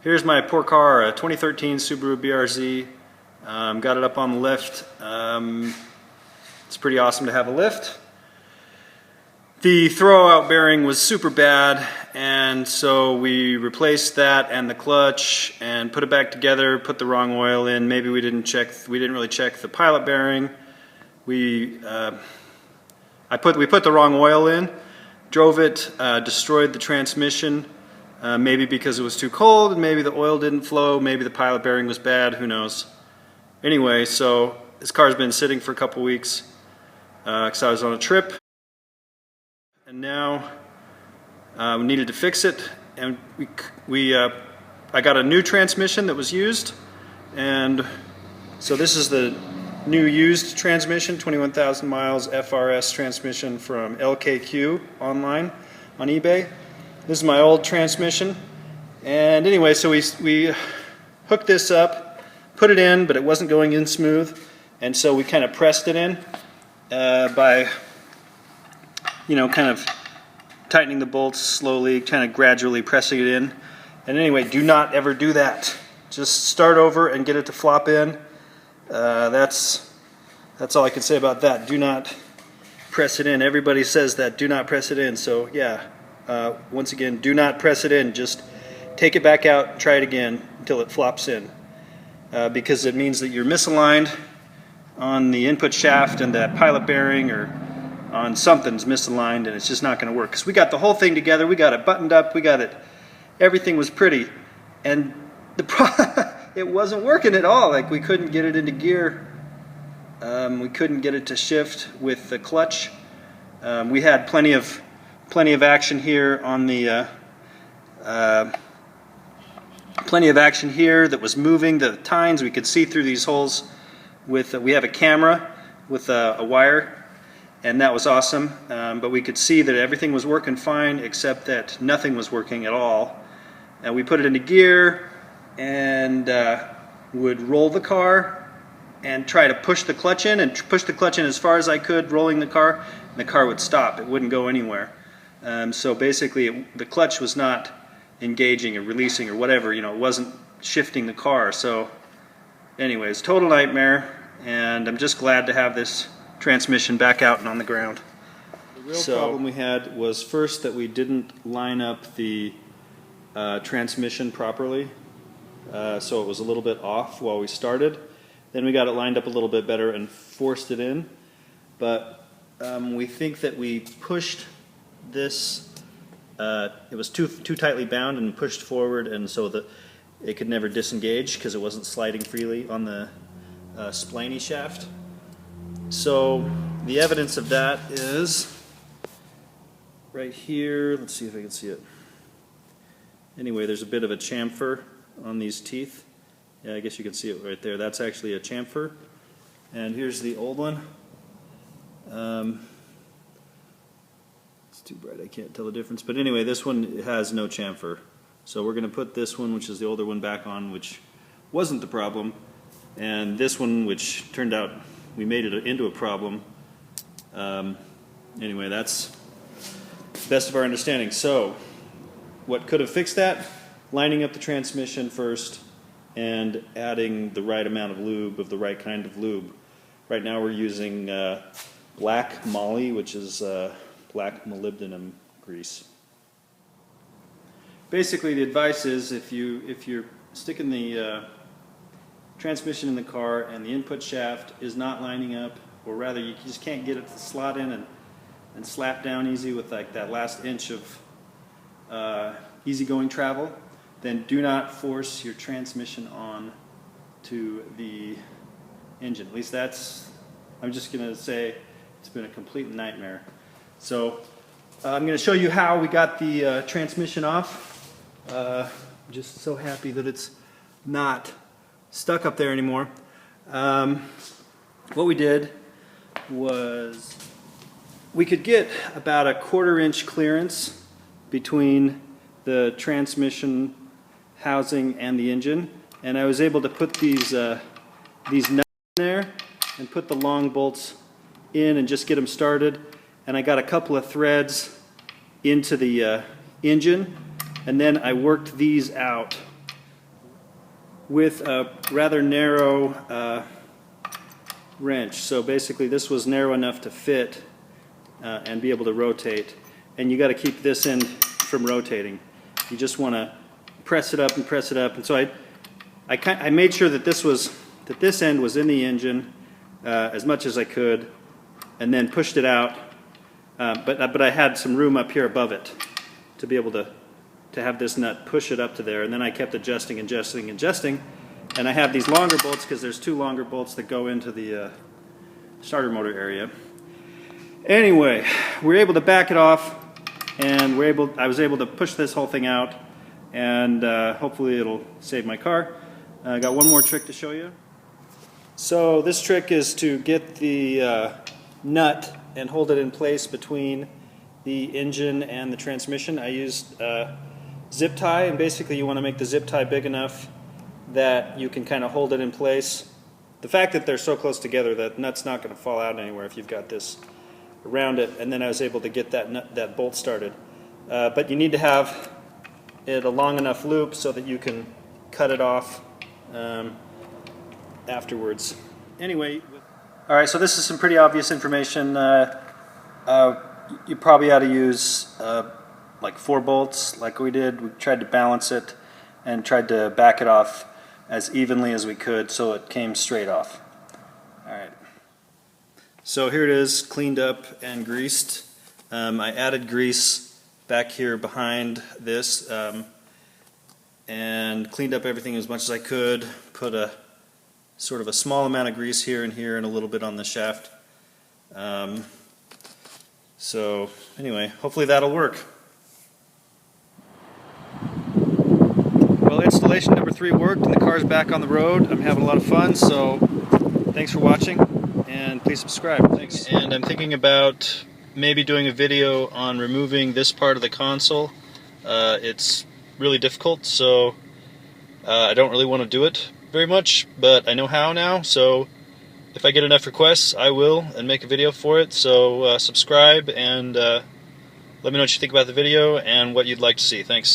Here's my poor car, a 2013 Subaru BRZ. Got it up on the lift. It's pretty awesome to have a lift. The throwout bearing was super bad, and so we replaced that and the clutch and put it back together, put the wrong oil in. Maybe we didn't really check the pilot bearing. We put the wrong oil in, drove it, destroyed the transmission. Maybe because it was too cold, maybe the oil didn't flow, maybe the pilot bearing was bad, who knows. Anyway, so this car's been sitting for a couple weeks because I was on a trip, and now we needed to fix it, and I got a new transmission that was used, and so this is the new used transmission, 21,000 miles FRS transmission from LKQ online on eBay. This is my old transmission, and anyway, so we hooked this up, put it in, but it wasn't going in smooth, and so we kind of pressed it in by, kind of tightening the bolts slowly, kind of gradually pressing it in. And anyway, do not ever do that. Just start over and get it to flop in. That's all I can say about that. Do not press it in. Everybody says that. Do not press it in. So yeah. Once again, do not press it in. Just take it back out, try it again until it flops in, because it means that you're misaligned on the input shaft and that pilot bearing, or on something's misaligned, and it's just not going to work. Because we got the whole thing together, we got it buttoned up, we got it, everything was pretty, and it wasn't working at all. Like, we couldn't get it into gear, we couldn't get it to shift with the clutch. We had plenty of action here on the plenty of action here that was moving the tines. We could see through these holes with we have a camera with a wire, and that was awesome, but we could see that everything was working fine except that nothing was working at all. And we put it into gear and would roll the car and try to push the clutch in, and push the clutch in as far as I could, rolling the car, and the car would stop. It wouldn't go anywhere. So basically the clutch was not engaging or releasing or whatever, it wasn't shifting the car. So anyways, total nightmare, and I'm just glad to have this transmission back out and on the ground. The real problem we had was first that we didn't line up the transmission properly, so it was a little bit off while we started. Then we got it lined up a little bit better and forced it in, but we think that we pushed this, it was too tightly bound and pushed forward, and so that it could never disengage because it wasn't sliding freely on the spliney shaft. So the evidence of that is right here. Let's see if I can see it. Anyway, there's a bit of a chamfer on these teeth. Yeah, I guess you can see it right there. That's actually a chamfer. And here's the old one. It's too bright, I can't tell the difference. But anyway, this one has no chamfer. So we're going to put this one, which is the older one, back on, which wasn't the problem. And this one, which turned out we made it into a problem. Anyway, that's the best of our understanding. So what could have fixed that? Lining up the transmission first and adding the right amount of lube, of the right kind of lube. Right now we're using black moly, which is black molybdenum grease. Basically, the advice is if you're sticking the transmission in the car and the input shaft is not lining up, or rather you just can't get it to slot in and slap down easy with like that last inch of easygoing travel, then do not force your transmission on to the engine. At least I'm just going to say it's been a complete nightmare. So I'm going to show you how we got the transmission off. I'm just so happy that it's not stuck up there anymore. What we did was we could get about a 1/4 inch clearance between the transmission housing and the engine, and I was able to put these nuts in there and put the long bolts in and just get them started. And I got a couple of threads into the engine, and then I worked these out with a rather narrow wrench. So basically this was narrow enough to fit and be able to rotate, and you got to keep this end from rotating. You just want to press it up and press it up, and so I made sure that this end was in the engine as much as I could, and then pushed it out, but I had some room up here above it to be able to have this nut push it up to there, and then I kept adjusting, and I have these longer bolts because there's 2 longer bolts that go into the starter motor area. Anyway, we were able to back it off, and I was able to push this whole thing out, and hopefully it'll save my car. I got one more trick to show you. So this trick is to get the nut and hold it in place between the engine and the transmission. I used zip tie, and basically you want to make the zip tie big enough that you can kind of hold it in place. The fact that they're so close together, that nut's not going to fall out anywhere if you've got this around it, and then I was able to get that bolt started. But you need to have it a long enough loop so that you can cut it off afterwards. Anyway, all right, so this is some pretty obvious information. You probably ought to use like 4 bolts like we did. We tried to balance it and tried to back it off as evenly as we could so it came straight off. All right. So here it is, cleaned up and greased. I added grease back here behind this and cleaned up everything as much as I could. Put a sort of a small amount of grease here and here and a little bit on the shaft. So anyway, hopefully that'll work. Well, installation number 3 worked and the car's back on the road. I'm having a lot of fun, so thanks for watching. And please subscribe. Thanks. And I'm thinking about maybe doing a video on removing this part of the console. It's really difficult, so I don't really want to do it very much, but I know how now, so if I get enough requests, I will and make a video for it. So subscribe and let me know what you think about the video and what you'd like to see. Thanks.